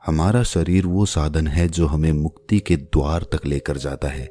हमारा शरीर वो साधन है जो हमें मुक्ति के द्वार तक लेकर जाता है।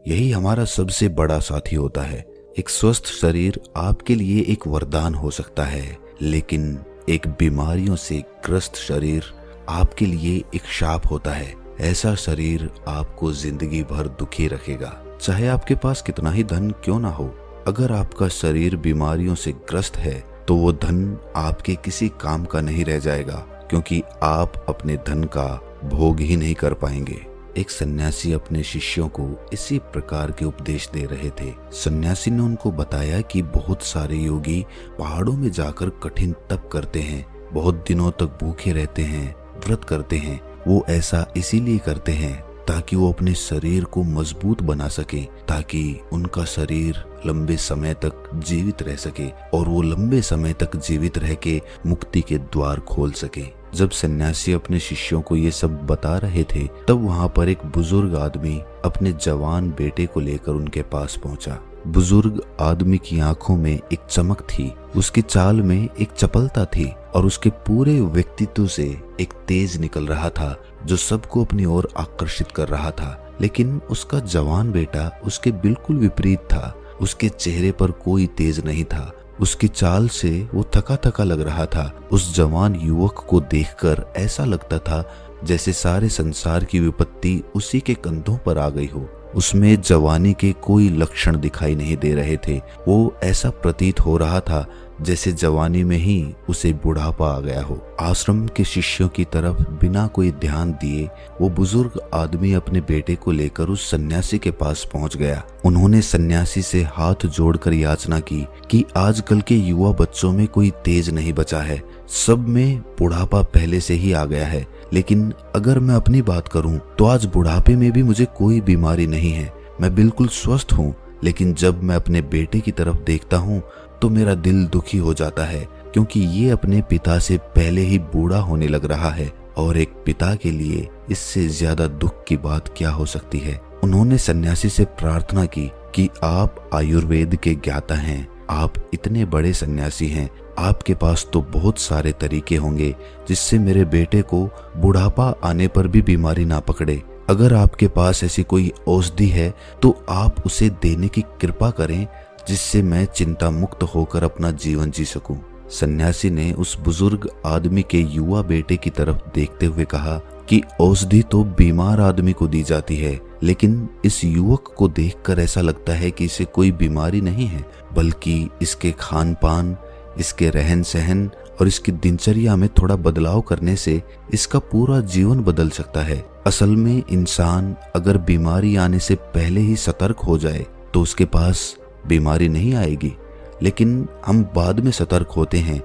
यही हमारा सबसे बड़ा साथी होता है। एक स्वस्थ शरीर आपके लिए एक वरदान हो सकता है, लेकिन एक बीमारियों से ग्रस्त शरीर आपके लिए एक शाप होता है। ऐसा शरीर आपको जिंदगी भर दुखी रखेगा, चाहे आपके पास कितना ही धन क्यों ना हो। अगर आपका शरीर बीमारियों से ग्रस्त है तो वो धन आपके किसी काम का नहीं रह जाएगा, क्योंकि आप अपने धन का भोग ही नहीं कर पाएंगे। एक सन्यासी अपने शिष्यों को इसी प्रकार के उपदेश दे रहे थे। सन्यासी ने उनको बताया कि बहुत सारे योगी पहाड़ों में जाकर कठिन तप करते हैं, बहुत दिनों तक भूखे रहते हैं, व्रत करते हैं। वो ऐसा इसीलिए करते हैं ताकि वो अपने शरीर को मजबूत बना सके, ताकि उनका शरीर लंबे समय तक जीवित रह सके और वो लंबे समय तक जीवित रह के मुक्ति के द्वार खोल सके। जब सन्यासी अपने शिष्यों को ये सब बता रहे थे, तब वहाँ पर एक बुजुर्ग आदमी अपने जवान बेटे को लेकर उनके पास पहुंचा। बुजुर्ग आदमी की आंखों में एक चमक थी, उसकी चाल में एक चपलता थी और उसके पूरे व्यक्तित्व से एक तेज निकल रहा था जो सबको अपनी ओर आकर्षित कर रहा था। लेकिन उसका जवान बेटा उसके बिल्कुल विपरीत था। उसके चेहरे पर कोई तेज नहीं था, उसकी चाल से वो थका थका लग रहा था। उस जवान युवक को देखकर ऐसा लगता था जैसे सारे संसार की विपत्ति उसी के कंधों पर आ गई हो। उसमें जवानी के कोई लक्षण दिखाई नहीं दे रहे थे। वो ऐसा प्रतीत हो रहा था जैसे जवानी में ही उसे बुढ़ापा आ गया हो। आश्रम के शिष्यों की तरफ बिना कोई ध्यान दिए वो बुजुर्ग आदमी अपने बेटे को लेकर उस सन्यासी के पास पहुंच गया। उन्होंने सन्यासी से हाथ जोड़कर याचना की कि आजकल के युवा बच्चों में कोई तेज नहीं बचा है, सब में बुढ़ापा पहले से ही आ गया है। लेकिन अगर मैं अपनी बात करूं तो आज बुढ़ापे में भी मुझे कोई बीमारी नहीं है, मैं बिल्कुल स्वस्थ हूं। लेकिन जब मैं अपने बेटे की तरफ देखता हूं तो मेरा दिल दुखी हो जाता है, क्योंकि ये अपने पिता से पहले ही बूढ़ा होने लग रहा है और एक पिता के लिए इससे ज्यादा दुख की बात क्या हो सकती है। उन्होंने सन्यासी से प्रार्थना की कि आप आयुर्वेद के ज्ञाता हैं, आप इतने बड़े सन्यासी हैं, आपके पास तो बहुत सारे तरीके होंगे जिससे मेरे बेटे को बुढ़ापा आने पर भी बीमारी ना पकड़े। अगर आपके पास ऐसी कोई औषधि है तो आप उसे देने की कृपा करें, जिससे मैं चिंता मुक्त होकर अपना जीवन जी सकूं। सन्यासी ने उस बुजुर्ग आदमी के युवा बेटे की तरफ देखते हुए कहा कि औषधि तो बीमार आदमी को दी जाती है, लेकिन इस युवक को देखकर ऐसा लगता है कि इसे कोई बीमारी नहीं है, बल्कि इसके खान पान, इसके रहन सहन और इसकी दिनचर्या में थोड़ा बदलाव करने से इसका पूरा जीवन बदल सकता है। असल में इंसान अगर बीमारी आने से पहले ही सतर्क हो जाए तो उसके पास बीमारी नहीं आएगी। लेकिन हम बाद में सतर्क होते हैं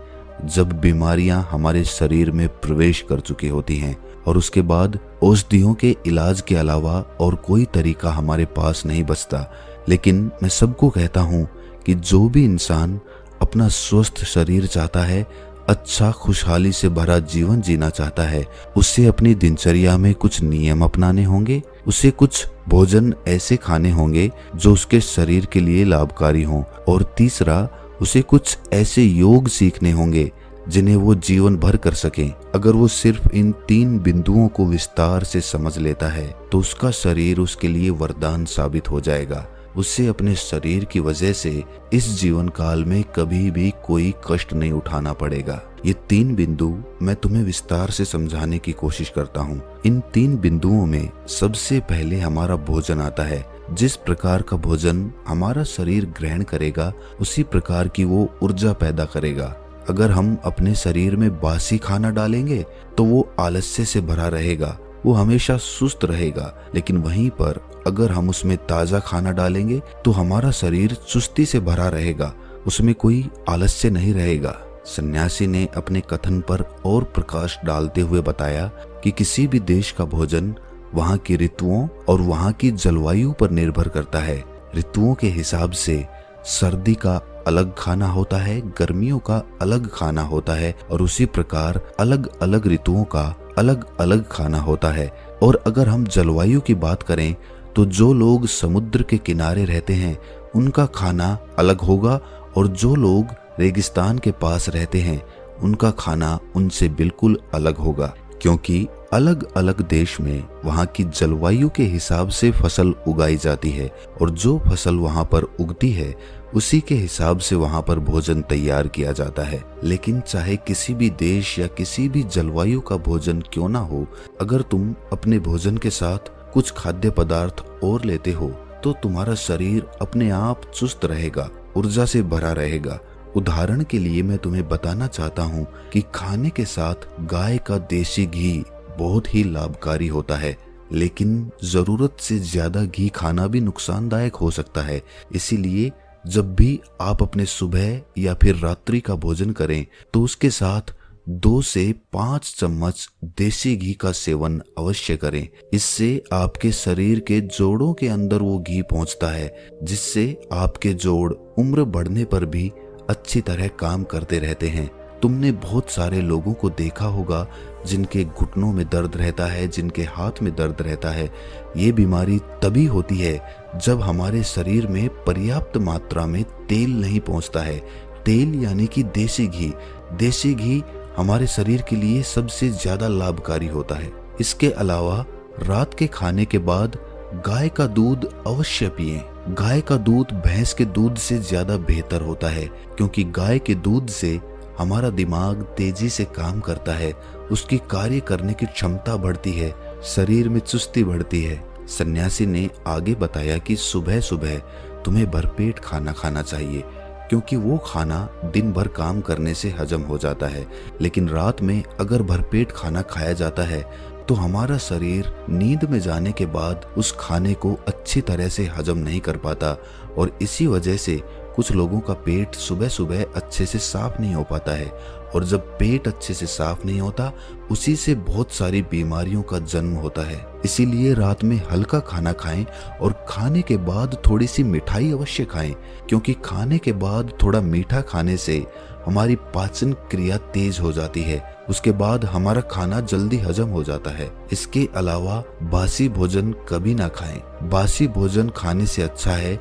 जब बीमारियां हमारे शरीर में प्रवेश कर चुकी होती हैं और उसके बाद औषधियों के इलाज के अलावा और कोई तरीका हमारे पास नहीं बचता। लेकिन मैं सबको कहता हूं कि जो भी इंसान अपना स्वस्थ शरीर चाहता है, अच्छा खुशहाली से भरा जीवन जीना चाहता है, उसे अपनी दिनचर्या में कुछ नियम अपनाने होंगे। उसे कुछ भोजन ऐसे खाने होंगे जो उसके शरीर के लिए लाभकारी हों, और तीसरा उसे कुछ ऐसे योग सीखने होंगे जिन्हें वो जीवन भर कर सकें। अगर वो सिर्फ इन 3 बिंदुओं को विस्तार से समझ लेता है तो उसका शरीर उसके लिए वरदान साबित हो जाएगा। उससे अपने शरीर की वजह से इस जीवन काल में कभी भी कोई कष्ट नहीं उठाना पड़ेगा। ये 3 बिंदु मैं तुम्हें विस्तार से समझाने की कोशिश करता हूँ। इन 3 बिंदुओं में सबसे पहले हमारा भोजन आता है। जिस प्रकार का भोजन हमारा शरीर ग्रहण करेगा, उसी प्रकार की वो ऊर्जा पैदा करेगा। अगर हम अपने शरीर में बासी खाना डालेंगे तो वो आलस्य से भरा रहेगा, वो हमेशा सुस्त रहेगा। लेकिन वहीं पर अगर हम उसमें ताजा खाना डालेंगे तो हमारा शरीर चुस्ती से भरा रहेगा, उसमें कोई आलस्य नहीं रहेगा। सन्यासी ने अपने कथन पर और प्रकाश डालते हुए बताया कि किसी भी देश का भोजन वहाँ की ऋतुओं और वहाँ की जलवायु पर निर्भर करता है। ऋतुओं के हिसाब से सर्दी का अलग खाना होता है, गर्मियों का अलग खाना होता है, और उसी प्रकार अलग अलग ऋतुओं का अलग अलग खाना होता है। और अगर हम जलवायु की बात करें तो जो लोग समुद्र के किनारे रहते हैं उनका खाना अलग होगा, और जो लोग रेगिस्तान के पास रहते हैं उनका खाना उनसे बिल्कुल अलग होगा, क्योंकि अलग अलग देश में वहाँ की जलवायु के हिसाब से फसल उगाई जाती है और जो फसल वहाँ पर उगती है उसी के हिसाब से वहाँ पर भोजन तैयार किया जाता है। लेकिन चाहे किसी भी देश या किसी भी जलवायु का भोजन क्यों ना हो, अगर तुम अपने भोजन के साथ कुछ खाद्य पदार्थ और लेते हो तो तुम्हारा शरीर अपने आप चुस्त रहेगा, ऊर्जा से भरा रहेगा। उदाहरण के लिए मैं तुम्हें बताना चाहता हूँ कि खाने के साथ गाय का देसी घी बहुत ही लाभकारी होता है, लेकिन जरूरत से ज्यादा घी खाना भी नुकसानदायक हो सकता है। इसीलिए जब भी आप अपने सुबह या फिर रात्रि का भोजन करें तो उसके साथ 2 से 5 चम्मच देसी घी का सेवन अवश्य करें। इससे आपके शरीर के जोड़ों के अंदर वो घी पहुंचता है, जिससे आपके जोड़ उम्र बढ़ने पर भी अच्छी तरह काम करते रहते हैं। तुमने बहुत सारे लोगों को देखा होगा जिनके घुटनों में दर्द रहता है, जिनके हाथ में दर्द रहता है। ये बीमारी तभी होती है जब हमारे शरीर में पर्याप्त मात्रा में तेल नहीं पहुंचता है। तेल यानी कि देसी घी। देसी घी हमारे शरीर के लिए सबसे ज्यादा लाभकारी होता है। इसके अलावा रात के खाने के बाद गाय का दूध अवश्य पिएं। गाय का दूध भैंस के दूध से ज्यादा बेहतर होता है, क्योंकि गाय के दूध से हमारा दिमाग तेजी से काम करता है, उसकी कार्य करने की क्षमता बढ़ती है, शरीर में चुस्ती बढ़ती है। सन्यासी ने आगे बताया कि सुबह सुबह तुम्हें भरपेट खाना खाना चाहिए, क्योंकि वो खाना दिन भर काम करने से हजम हो जाता है। लेकिन रात में अगर भरपेट खाना खाया जाता है तो हमारा शरीर नींद में जाने के बाद उस खाने को अच्छी तरह से हजम नहीं कर पाता, और इसी वजह से कुछ लोगों का पेट सुबह सुबह अच्छे से साफ नहीं हो पाता है। और जब पेट अच्छे से साफ नहीं होता, उसी से बहुत सारी बीमारियों का जन्म होता है। इसीलिए रात में हल्का खाना खाएं और खाने के बाद थोड़ी सी मिठाई अवश्य खाएं, क्योंकि खाने के बाद थोड़ा मीठा खाने से हमारी पाचन क्रिया तेज हो जाती है। उसके बाद हमारा खाना जल्दी हजम हो जाता है। इसके अलावा बासी भोजन कभी ना खाएं। बासी भोजन खाने से अच्छा है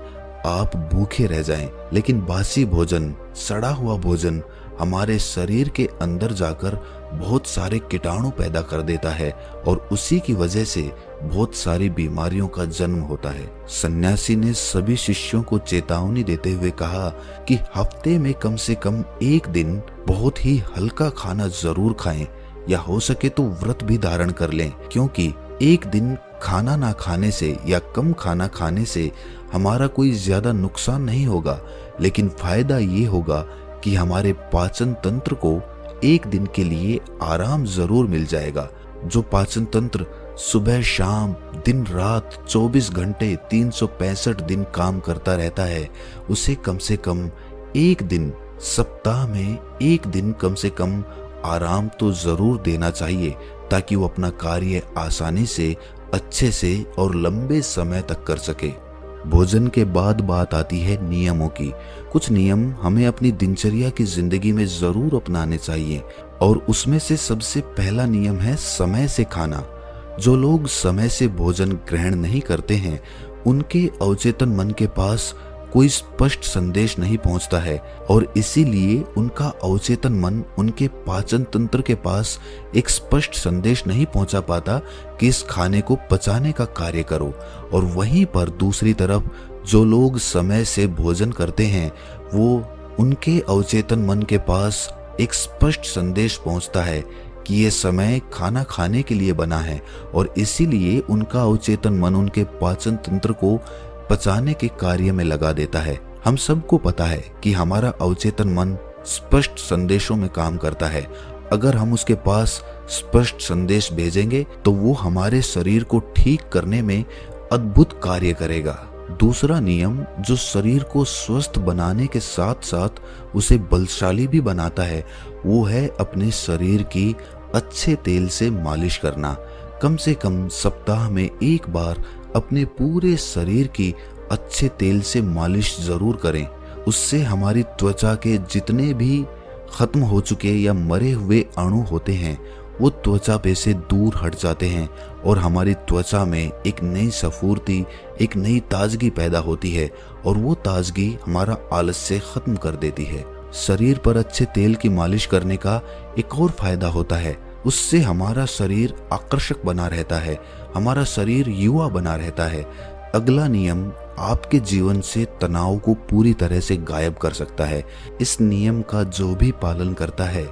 आप भूखे रह जाएं। लेकिन बासी भोजन, सड़ा हुआ भोजन हमारे शरीर के अंदर जाकर बहुत सारे कीटाणु पैदा कर देता है, और उसी की वजह से बहुत सारी बीमारियों का जन्म होता है। सन्यासी ने सभी शिष्यों को चेतावनी देते हुए कहा कि हफ्ते में कम से कम एक दिन बहुत ही हल्का खाना जरूर खाएं, या हो सके तो व्रत भी धारण कर लें, क्योंकि एक दिन खाना ना खाने से या कम खाना खाने से हमारा कोई ज्यादा नुकसान नहीं होगा, लेकिन फायदा ये होगा कि हमारे पाचन तंत्र को एक दिन के लिए आराम जरूर मिल जाएगा। जो पाचन तंत्र सुबह शाम दिन रात 24 घंटे 365 दिन काम करता रहता है, उसे कम से कम एक दिन, सप्ताह में एक दिन कम से कम आराम तो जरूर देना चाहिए, ताकि वो अपना कार्य आसानी से, अच्छे से और लंबे समय तक कर सके। भोजन के बाद बात आती है नियमों की। कुछ नियम हमें अपनी दिनचर्या की जिंदगी में जरूर अपनाने चाहिए, और उसमें से सबसे पहला नियम है समय से खाना। जो लोग समय से भोजन ग्रहण नहीं करते हैं, उनके अवचेतन मन के पास कोई स्पष्ट संदेश नहीं पहुंचता है, और इसीलिए उनका अवचेतन मन उनके पाचन तंत्र के पास एक स्पष्ट संदेश नहीं पहुंचा पाता कि इस खाने को पचाने का कार्य करो। और वहीं पर दूसरी तरफ जो लोग समय से भोजन करते हैं, वो उनके अवचेतन मन के पास एक स्पष्ट संदेश पहुंचता है कि ये समय खाना खाने के लिए बना है, और इसीलिए उनका अवचेतन मन उनके पाचन तंत्र को पचाने के कार्य में लगा देता है। हम सबको पता है कि हमारा अवचेतन मन स्पष्ट संदेशों में काम करता है। अगर हम उसके पास स्पष्ट संदेश भेजेंगे तो वो हमारे शरीर को ठीक करने में अद्भुत कार्य करेगा। दूसरा नियम जो शरीर को स्वस्थ बनाने के साथ साथ उसे बलशाली भी बनाता है, वो है अपने शरीर की अच्छे तेल से मालिश करना। कम से कम सप्ताह में एक बार अपने पूरे शरीर की अच्छे तेल से मालिश जरूर करें। उससे हमारी त्वचा के जितने भी खत्म हो चुके या मरे हुए अणु होते हैं, वो त्वचा पे से दूर हट जाते हैं, और हमारी त्वचा में एक नई स्फूर्ति, एक नई ताजगी पैदा होती है, और वो ताजगी हमारा आलस्य खत्म कर देती है। शरीर पर अच्छे तेल की मालिश करने का एक और फायदा होता है। उससे हमारा शरीर आकर्षक बना रहता है, हमारा शरीर युवा बना रहता है। अगला नियम आपके जीवन से तनाव को पूरी तरह से गायब कर सकता है। इस नियम का जो भी पालन करता है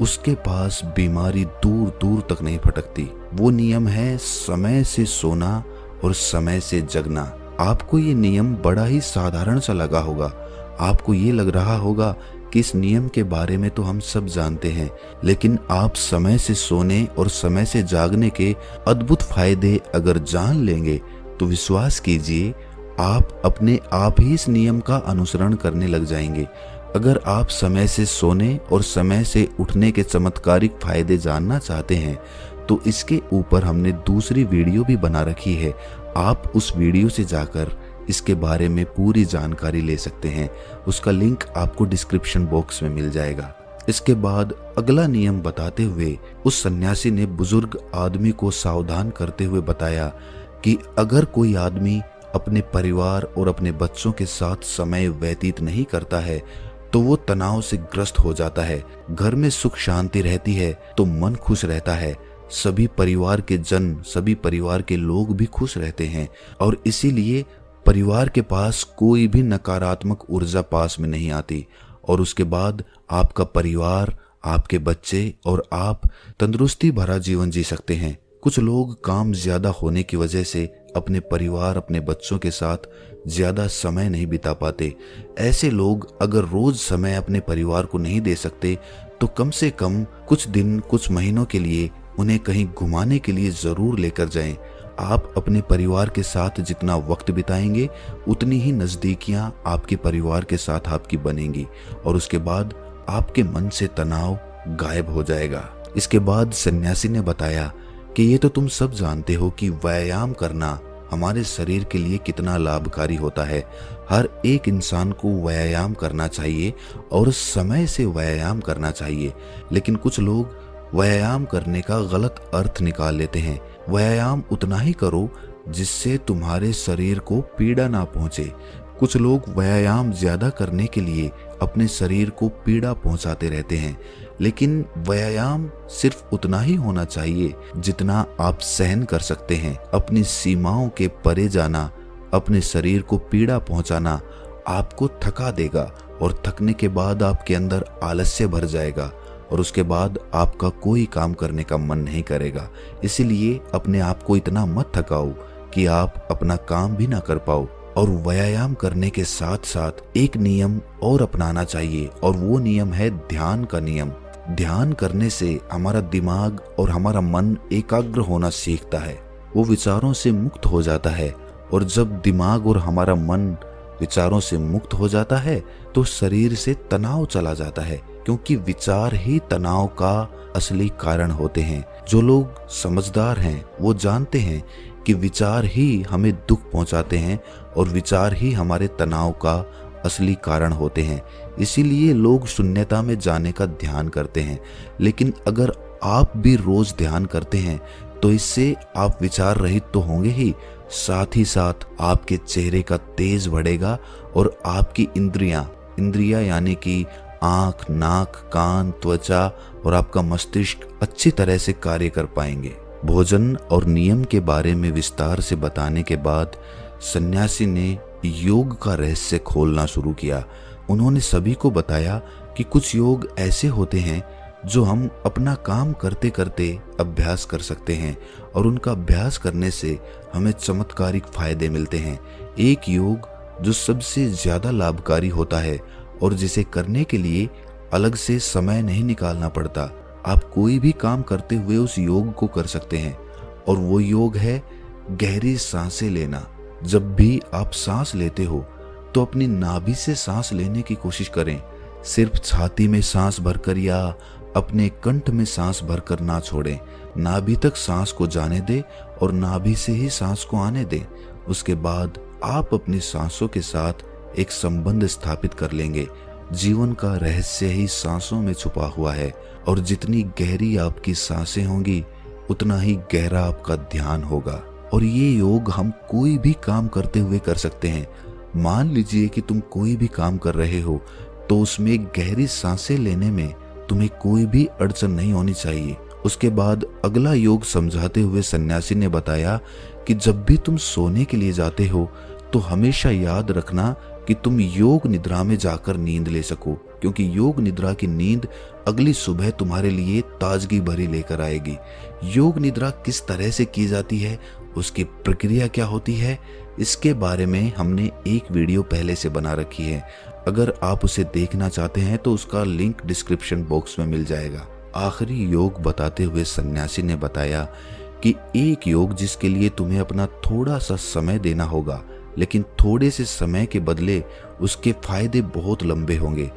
उसके पास बीमारी दूर दूर तक नहीं फटकती। वो नियम है समय से सोना और समय से जगना। आपको ये नियम बड़ा ही साधारण सा लगा होगा, आपको ये लग रहा होगा कि इस नियम के बारे में तो हम सब जानते हैं, लेकिन आप समय से सोने और समय से जागने के अद्भुत फायदे अगर जान लेंगे तो विश्वास कीजिए आप अपने आप ही इस नियम का अनुसरण करने लग जाएंगे। अगर आप समय से सोने और समय से उठने के चमत्कारिक फायदे जानना चाहते हैं तो इसके ऊपर हमने दूसरी वीडियो भी बना रखी है। आप उस वीडियो से जाकर इसके बारे में पूरी जानकारी ले सकते हैं। उसका लिंक आपको डिस्क्रिप्शन बॉक्स में मिल जाएगा। इसके बाद अगला नियम बताते हुए उस सन्यासी ने बुजुर्ग आदमी को सावधान करते हुए बताया कि अगर कोई आदमी अपने परिवार और अपने बच्चों के साथ समय व्यतीत नहीं करता है तो वो तनाव से ग्रस्त हो जाता है। घर में सुख शांति रहती है तो मन खुश रहता है, सभी परिवार के जन, सभी परिवार के लोग भी खुश रहते हैं और इसीलिए परिवार के पास कोई भी नकारात्मक ऊर्जा पास में नहीं आती। और उसके बाद आपका परिवार, आपके बच्चे और आप तंदुरुस्ती भरा जीवन जी सकते हैं। कुछ लोग काम ज्यादा होने की वजह से अपने परिवार, अपने बच्चों के साथ ज्यादा समय नहीं बिता पाते। ऐसे लोग अगर रोज समय अपने परिवार को नहीं दे सकते तो कम से कम कुछ दिन, कुछ महीनों के लिए उन्हें कहीं घुमाने के लिए जरूर लेकर जाएं। आप अपने परिवार के साथ जितना वक्त बिताएंगे उतनी ही नजदीकियां आपके परिवार के साथ आपकी बनेंगी और उसके बाद आपके मन से तनाव गायब हो जाएगा। इसके बाद सन्यासी ने बताया कि ये तो तुम सब जानते हो कि व्यायाम करना हमारे शरीर के लिए कितना लाभकारी होता है। हर एक इंसान को व्यायाम करना चाहिए और समय से व्यायाम करना चाहिए, लेकिन कुछ लोग व्यायाम करने का गलत अर्थ निकाल लेते हैं। व्यायाम उतना ही करो जिससे तुम्हारे शरीर को पीड़ा ना पहुंचे। कुछ लोग व्यायाम ज्यादा करने के लिए अपने शरीर को पीड़ा पहुंचाते रहते हैं, लेकिन व्यायाम सिर्फ उतना ही होना चाहिए जितना आप सहन कर सकते हैं। अपनी सीमाओं के परे जाना, अपने शरीर को पीड़ा पहुंचाना आपको थका देगा और थकने के बाद आपके अंदर आलस्य भर जाएगा और उसके बाद आपका कोई काम करने का मन नहीं करेगा। इसीलिए अपने आप को इतना मत थकाओ कि आप अपना काम भी ना कर पाओ। और व्यायाम करने के साथ साथ एक नियम और अपनाना चाहिए और वो नियम है ध्यान का नियम। ध्यान करने से हमारा दिमाग और हमारा मन एकाग्र होना सीखता है, वो विचारों से मुक्त हो जाता है। और जब दिमाग और हमारा मन विचारों से मुक्त हो जाता है तो शरीर से तनाव चला जाता है, क्योंकि विचार ही तनाव का असली कारण होते हैं। जो लोग समझदार हैं वो जानते हैं कि विचार ही हमें दुख पहुंचाते हैं और विचार ही हमारे तनाव का असली कारण होते हैं। इसीलिए लोग शून्यता में जाने का ध्यान करते हैं। लेकिन अगर आप भी रोज ध्यान करते हैं तो इससे आप विचार रहित तो होंगे ही, साथ ही साथ आपके चेहरे का तेज बढ़ेगा और आपकी इंद्रियां यानी कि आंख, नाक, कान, त्वचा और आपका मस्तिष्क अच्छी तरह से कार्य कर पाएंगे। भोजन और नियम के बारे में विस्तार से बताने के बाद सन्यासी ने योग का रहस्य खोलना शुरू किया। उन्होंने सभी को बताया कि कुछ योग ऐसे होते हैं जो हम अपना काम करते करते अभ्यास कर सकते हैं और उनका अभ्यास करने से हमें चमत्कारिक फायदे मिलते हैं। एक योग जो सबसे ज्यादा लाभकारी होता है और जिसे करने के लिए अलग से समय नहीं निकालना पड़ता, आप कोई भी काम करते हुए उस योग को कर सकते हैं और वो योग है गहरी सांसें लेना। जब भी आप सांस लेते हो तो अपनी नाभि से सांस लेने की कोशिश करें। सिर्फ छाती में सांस भरकर या अपने कंठ में सांस भरकर ना छोड़ें। नाभि तक सांस को जाने दें और नाभि से ही सांस को आने दें। उसके बाद आप अपनी सांसों के साथ एक संबंध स्थापित कर लेंगे। जीवन का रहस्य ही सांसों में छुपा हुआ है और जितनी गहरी आपकी सांसें होंगी उतना ही गहरा आपका ध्यान होगा। और ये योग हम कोई भी काम करते हुए कर सकते हैं। मान लीजिए कि तुम कोई भी काम कर रहे हो तो उसमें गहरी सांसें लेने में तुम्हें कोई भी अड़चन नहीं होनी चाहिए उसके बाद अगला योग समझाते हुए सन्यासी ने बताया कि जब भी तुम सोने के लिए जाते हो तो हमेशा याद रखना कि तुम योग निद्रा में जाकर नींद ले सको, क्योंकि योग निद्रा की नींद अगली सुबह तुम्हारे लिए ताजगी भरी लेकर आएगी। योग निद्रा किस तरह से की जाती है, उसकी प्रक्रिया क्या होती है, इसके बारे में हमने एक वीडियो पहले से बना रखी है। अगर आप उसे देखना चाहते हैं तो उसका लिंक डिस्क्रिप्शन बॉक्स में मिल जाएगा। आखिरी योग बताते हुए सन्यासी ने बताया कि एक योग जिसके लिए तुम्हें अपना थोड़ा सा समय देना होगा, लेकिन थोड़े से समय के बदले उसके फायदे बहुत लंबे होंगे।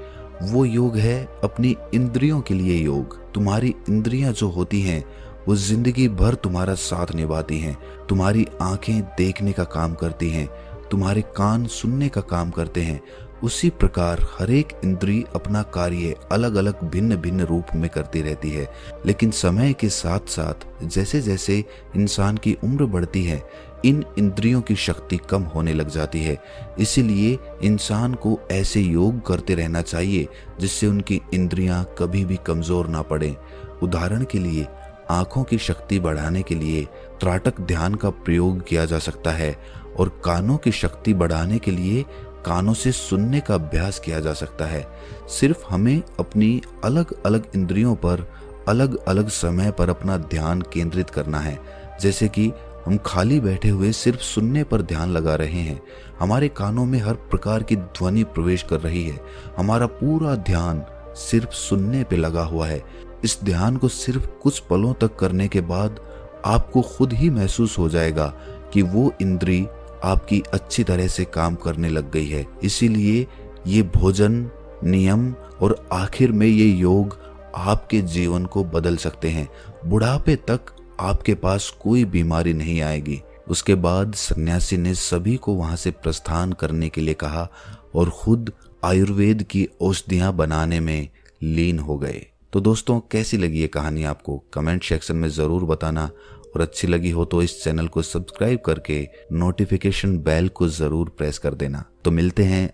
वो योग है अपनी इंद्रियों के लिए योग। तुम्हारी इंद्रियां जो होती हैं वो जिंदगी भर तुम्हारा साथ निभाती हैं। तुम्हारी आंखें देखने का काम करती हैं, तुम्हारे कान सुनने का काम करते हैं। उसी प्रकार हर एक इंद्री अपना कार्य अलग अलग भिन्न भिन्न रूप में करती रहती है, लेकिन समय के साथ साथ जैसे जैसे इंसान की उम्र बढ़ती है इन इंद्रियों की शक्ति कम होने लग जाती है। इसीलिए इंसान को ऐसे योग करते रहना चाहिए जिससे उनकी इंद्रियां कभी भी कमजोर ना पड़ें। उदाहरण के लिए आंखों की शक्ति बढ़ाने के लिए त्राटक ध्यान का प्रयोग किया जा सकता है, और कानों की शक्ति बढ़ाने के लिए कानों से सुनने का अभ्यास किया जा सकता है। सिर्फ हमें अपनी अलग अलग इंद्रियों पर अलग अलग समय पर अपना ध्यान केंद्रित करना है। जैसे कि हम खाली बैठे हुए सिर्फ सुनने पर ध्यान लगा रहे हैं, हमारे कानों में हर प्रकार की ध्वनि प्रवेश कर रही है, हमारा पूरा ध्यान सिर्फ सुनने पे लगा हुआ है। इस ध्यान को सिर्फ कुछ पलों तक करने के बाद आपको खुद ही महसूस हो जाएगा कि वो इंद्री आपकी अच्छी तरह से काम करने लग गई है। इसीलिए ये भोजन, नियम और आखिर में ये योग आपके जीवन को बदल सकते हैं। बुढ़ापे तक आपके पास कोई बीमारी नहीं आएगी। उसके बाद सन्यासी ने सभी को वहां से प्रस्थान करने के लिए कहा और खुद आयुर्वेद की औषधियां बनाने में लीन हो गए। तो दोस्तों, कैसी लगी ये कहानी आपको कमेंट सेक्शन में ज़रूर बताना, और अच्छी लगी हो तो इस चैनल को सब्सक्राइब करके नोटिफिकेशन बेल को ज़रूर प्रेस कर देना। तो मिलते हैं